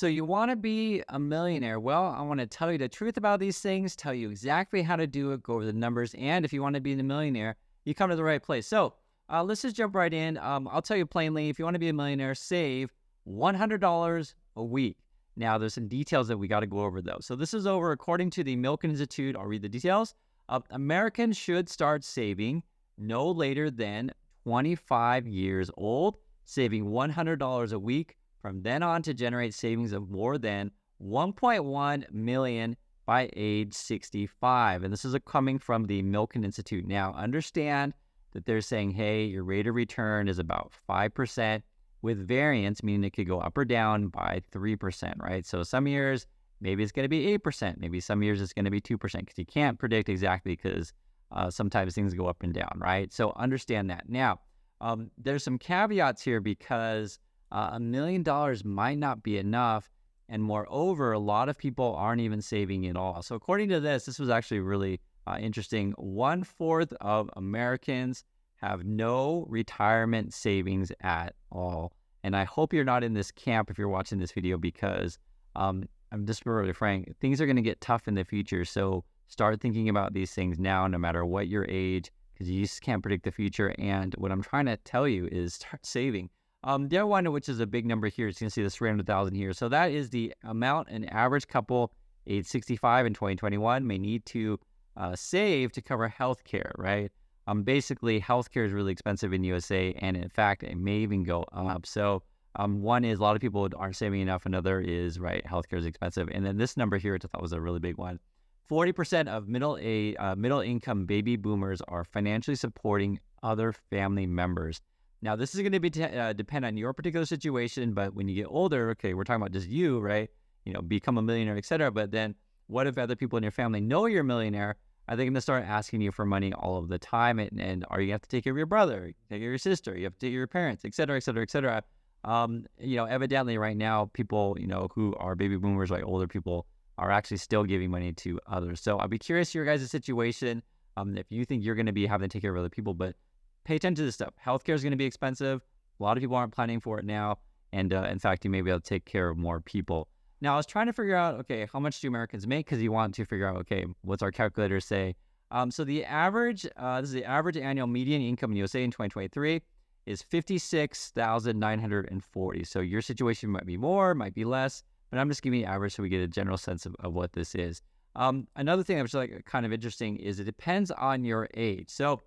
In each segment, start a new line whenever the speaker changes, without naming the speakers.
So you want to be a millionaire? Well, I want to tell you the truth about these things, tell you exactly how to do it, go over the numbers, and if you want to be a millionaire, you come to the right place. So let's just jump right in. I'll tell you plainly, if you want to be a millionaire, save $100 a week. Now, there's some details that we got to go over, though. So this is over according to the Milken Institute. I'll read the details. Americans should start saving no later than 25 years old, saving $100 a week from then on to generate savings of more than 1.1 million by age 65. And this is coming from the Milken Institute. Now, understand that they're saying, hey, your rate of return is about 5% with variance, meaning it could go up or down by 3%, right? So some years, maybe it's going to be 8%. Maybe some years it's going to be 2% because you can't predict exactly because sometimes things go up and down, right? So understand that. Now, there's some caveats here because $1 million might not be enough. And moreover, a lot of people aren't even saving at all. So according to this was actually really interesting. 1/4 of Americans have no retirement savings at all. And I hope you're not in this camp if you're watching this video because I'm just really frank, things are going to get tough in the future. So start thinking about these things now, no matter what your age, because you just can't predict the future. And what I'm trying to tell you is start saving. The other one, which is a big number here, is you can see this 300,000 here. So that is the amount an average couple age 65 in 2021 may need to save to cover healthcare, right? Basically, healthcare is really expensive in USA, and in fact, it may even go up. So one is a lot of people aren't saving enough. Another is, right, healthcare is expensive. And then this number here, which I thought was a really big one, 40% of middle income baby boomers are financially supporting other family members. Now, this is going to be depend on your particular situation, but when you get older, okay, we're talking about just you, right? You know, become a millionaire, etc. But then what if other people in your family know you're a millionaire? Are they going to start asking you for money all of the time? And are you have to take care of your brother, take care of your sister, you have to take care of your parents, etc., etc., etc. Evidently right now, people, who are baby boomers, like older people, are actually still giving money to others. So I'll be curious to your guys' situation. If you think you're going to be having to take care of other people, but pay attention to this stuff. Healthcare is going to be expensive. A lot of people aren't planning for it now. And in fact, you may be able to take care of more people. Now, I was trying to figure out, okay, how much do Americans make? Because you want to figure out, okay, what's our calculator say? So the average, this is the average annual median income in USA in 2023 is 56,940. So your situation might be more, might be less, but I'm just giving you average so we get a general sense of what this is. Another thing that's like kind of interesting is it depends on your age. So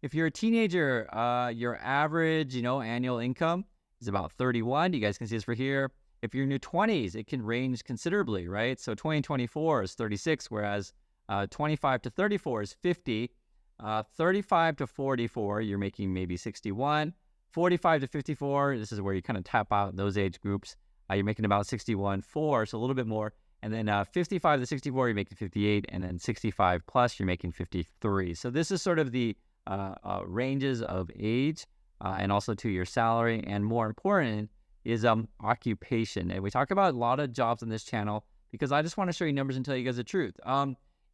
if you're a teenager, your average, annual income is about 31. You guys can see this for here. If you're in your 20s, it can range considerably, right? So 2024 is 36, whereas 25 to 34 is 50. 35 to 44, you're making maybe 61. 45 to 54, this is where you kind of tap out in those age groups. You're making about 61.4, so a little bit more. And then 55 to 64, you're making 58. And then 65 plus, you're making 53. So this is sort of the ranges of age and also to your salary. And more important is occupation. And we talk about a lot of jobs on this channel because I just want to show you numbers and tell you guys the truth.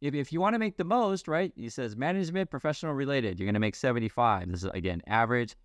If you want to make the most, right, it says management, professional related, you're going to make 75. This is, again, average.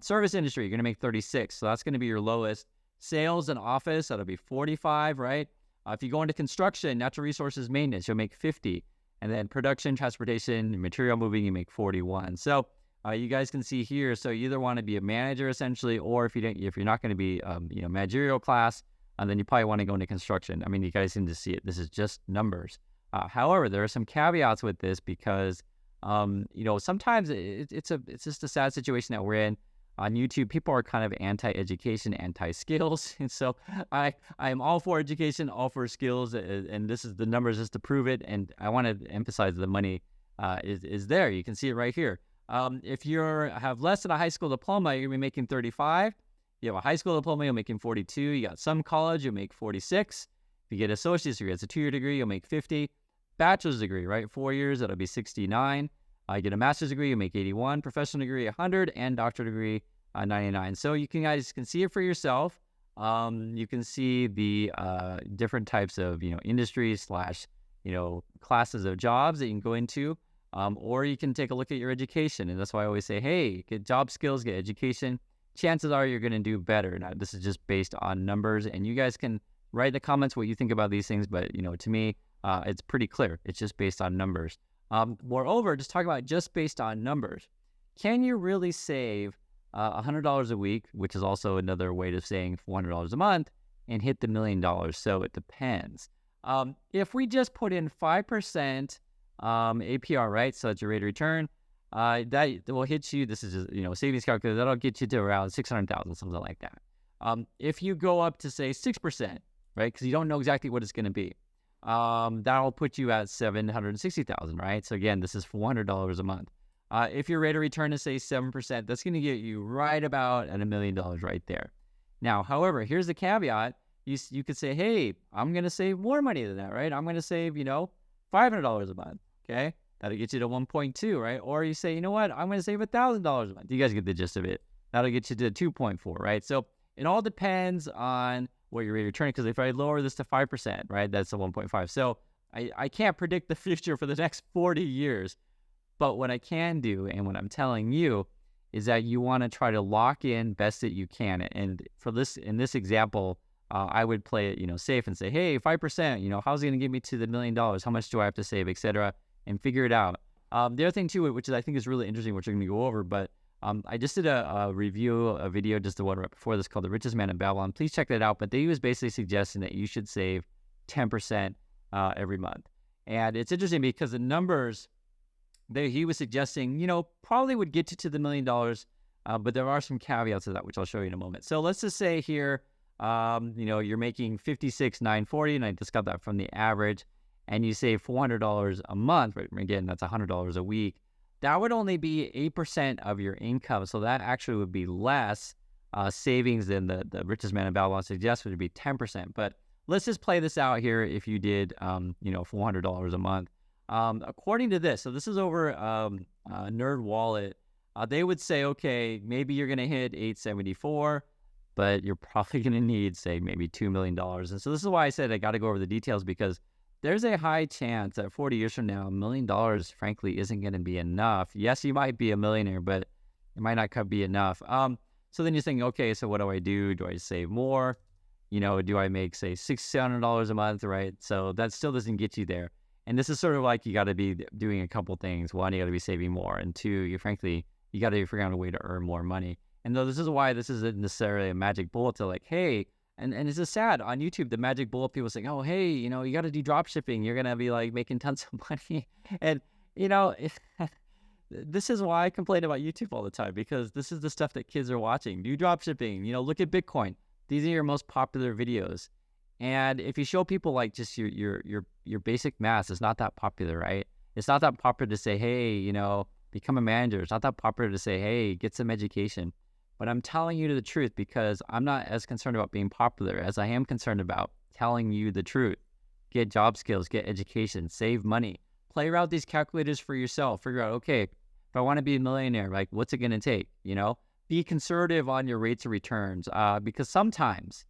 Service industry, you're going to make 36. So that's going to be your lowest. Sales and office, that'll be 45, right? If you go into construction, natural resources maintenance, you'll make 50. And then production, transportation, material moving, you make 41. So you guys can see here. So you either want to be a manager essentially, or if you're not going to be, managerial class, and then you probably want to go into construction. I mean, you guys seem to see it. This is just numbers. However, there are some caveats with this because, sometimes it's just a sad situation that we're in. On YouTube, people are kind of anti-education, anti-skills. And so I am all for education, all for skills. And this is the numbers just to prove it. And I want to emphasize the money is there. You can see it right here. If you have less than a high school diploma, you're going to be making 35. You have a high school diploma, you'll making 42. You got some college, you'll make 46. If you get an associate's degree, it's a 2-year degree, you'll make 50. Bachelor's degree, right? 4 years, that'll be 69. You get a master's degree, you make 81. Professional degree, 100. And doctorate degree, 99. So you guys can see it for yourself. You can see the different types of, industries / classes of jobs that you can go into. Or you can take a look at your education. And that's why I always say, hey, get job skills, get education. Chances are you're going to do better. Now, this is just based on numbers. And you guys can Write in the comments what you think about these things. But, to me, it's pretty clear. It's just based on numbers. Moreover, just talk about just based on numbers. Can you really save $100 a week, which is also another way of saying $400 a month, and hit the $1 million? So it depends. If we just put in 5% APR, right? So that's your rate of return. That will hit you. This is just, savings calculator. That'll get you to around 600,000, something like that. If you go up to say 6%, right? Because you don't know exactly what it's going to be. That'll put you at 760,000, right? So again, this is $400 a month. If your rate of return is say 7%, that's going to get you right about at $1 million right there. Now, however, here's the caveat. You could say, hey, I'm going to save more money than that, right? I'm going to save, $500 a month. Okay. That'll get you to 1.2, right? Or you say, you know what? I'm going to save $1,000 a month. You guys get the gist of it. That'll get you to 2.4, right? So it all depends on what your rate of return, because if I lower this to 5%, right, that's a 1.5. So I can't predict the future for the next 40 years. But what I can do, and what I'm telling you, is that you want to try to lock in best that you can. And for this, in this example, I would play it, safe and say, hey, 5%, how's it going to get me to the $1 million? How much do I have to save, etc., and figure it out. The other thing too, which I think is really interesting, which we're going to go over, but I just did a video, just the one right before this, called The Richest Man in Babylon. Please check that out. But he was basically suggesting that you should save 10% every month. And it's interesting because the numbers that he was suggesting, probably would get you to the $1 million, but there are some caveats to that, which I'll show you in a moment. So let's just say here, you're making $56,940, and I just got that from the average, and you save $400 a month, right? Again, that's $100 a week. That would only be 8% of your income. So that actually would be less savings than the Richest Man in Babylon suggests, which would be 10%. But let's just play this out here if you did, $400 a month. According to this, so this is over Nerd Wallet, they would say, okay, maybe you're going to hit 874, but you're probably going to need, say, maybe $2 million. And so this is why I said I got to go over the details, because there's a high chance that 40 years from now, $1 million, frankly, isn't going to be enough. Yes, you might be a millionaire, but it might not be enough. So then you're thinking, okay, so what do I do? Do I save more? Do I make, say, $600 a month, right? So that still doesn't get you there. And this is sort of like you got to be doing a couple things. One, you got to be saving more. And two, you got to figure out a way to earn more money. And though this is why this isn't necessarily a magic bullet to like, hey, and it's just sad on YouTube, the magic bullet, people saying, oh, hey, you got to do drop shipping. You're going to be like making tons of money. And, this is why I complain about YouTube all the time, because this is the stuff that kids are watching. Do drop shipping, look at Bitcoin. These are your most popular videos. And if you show people like just your basic math, it's not that popular, right? It's not that popular to say, hey, become a manager. It's not that popular to say, hey, get some education. But I'm telling you the truth, because I'm not as concerned about being popular as I am concerned about telling you the truth. Get job skills, get education, save money. Play around these calculators for yourself. Figure out, okay, if I want to be a millionaire, like what's it going to take? Be conservative on your rates of returns, because sometimes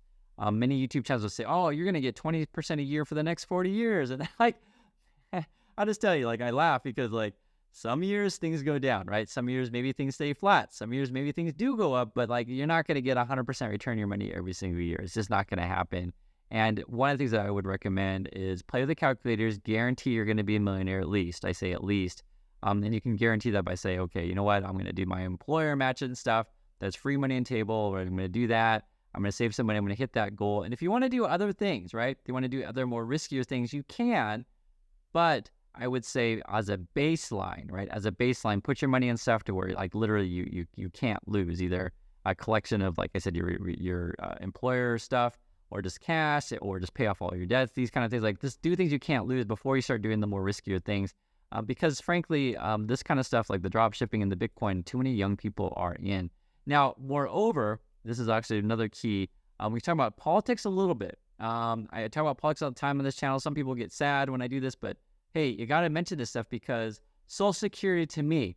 many YouTube channels will say, oh, you're going to get 20% a year for the next 40 years. And like, I'll just tell you, like, I laugh because like, some years things go down, right? Some years maybe things stay flat. Some years maybe things do go up, but like you're not going to get 100% return your money every single year. It's just not going to happen. And one of the things that I would recommend is play with the calculators. Guarantee you're going to be a millionaire at least. I say at least. And you can guarantee that by saying, okay, you know what? I'm going to do my employer matching stuff. That's free money on table. Or I'm going to do that. I'm going to save some money. I'm going to hit that goal. And if you want to do other things, right? If you want to do other more riskier things, you can. But I would say as a baseline, right? As a baseline, put your money in stuff to where like literally you can't lose, either a collection of, like I said, your employer stuff, or just cash, or just pay off all your debts, these kind of things. Like just do things you can't lose before you start doing the more riskier things. Because frankly, this kind of stuff like the drop shipping and the Bitcoin, too many young people are in. Now, moreover, this is actually another key. We talk about politics a little bit. I talk about politics all the time on this channel. Some people get sad when I do this, but hey, you got to mention this stuff, because Social Security to me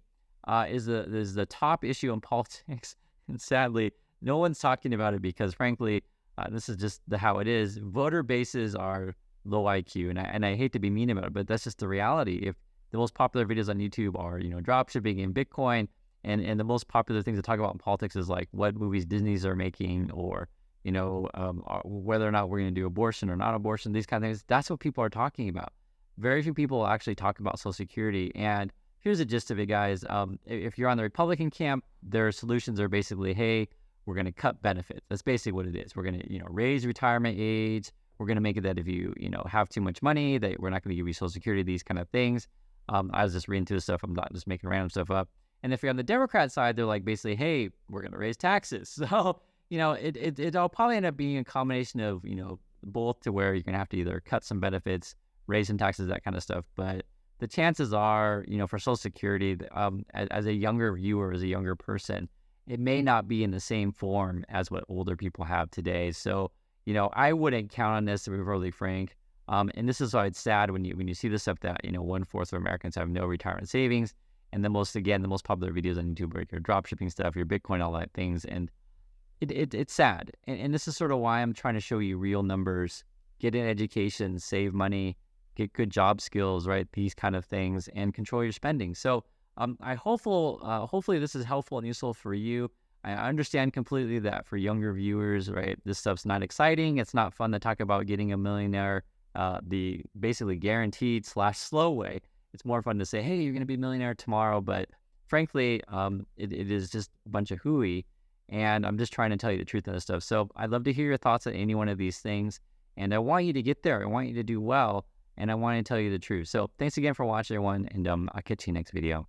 is the top issue in politics. And sadly, no one's talking about it because, frankly, this is just how it is. Voter bases are low IQ, and I hate to be mean about it, but that's just the reality. If the most popular videos on YouTube are, drop shipping and Bitcoin, and the most popular things to talk about in politics is like what movies Disney's are making, or whether or not we're going to do abortion or not abortion, these kind of things. That's what people are talking about. Very few people actually talk about Social Security. And here's the gist of it, guys. If you're on the Republican camp, their solutions are basically, hey, we're going to cut benefits. That's basically what it is. We're going to, raise retirement age. We're going to make it that if you, have too much money, that we're not going to give you Social Security, these kind of things. I was just reading through the stuff. I'm not just making random stuff up. And if you're on the Democrat side, they're like basically, hey, we're going to raise taxes. So, it'll probably end up being a combination of, both, to where you're going to have to either cut some benefits, raise some taxes, that kind of stuff. But the chances are, for Social Security, as a younger viewer, as a younger person, it may not be in the same form as what older people have today. So, I wouldn't count on this, to be really frank. And this is why it's sad when you see this stuff that, 1/4 of Americans have no retirement savings. And the most popular videos on YouTube are your drop shipping stuff, your Bitcoin, all that things. And it's sad. And this is sort of why I'm trying to show you real numbers, get an education, save money, get good job skills, right? These kind of things, and control your spending. So hopefully this is helpful and useful for you. I understand completely that for younger viewers, right, this stuff's not exciting. It's not fun to talk about getting a millionaire, the basically guaranteed / slow way. It's more fun to say, hey, you're going to be a millionaire tomorrow. But frankly, it is just a bunch of hooey. And I'm just trying to tell you the truth on this stuff. So I'd love to hear your thoughts on any one of these things. And I want you to get there. I want you to do well. And I want to tell you the truth. So thanks again for watching, everyone. And I'll catch you next video.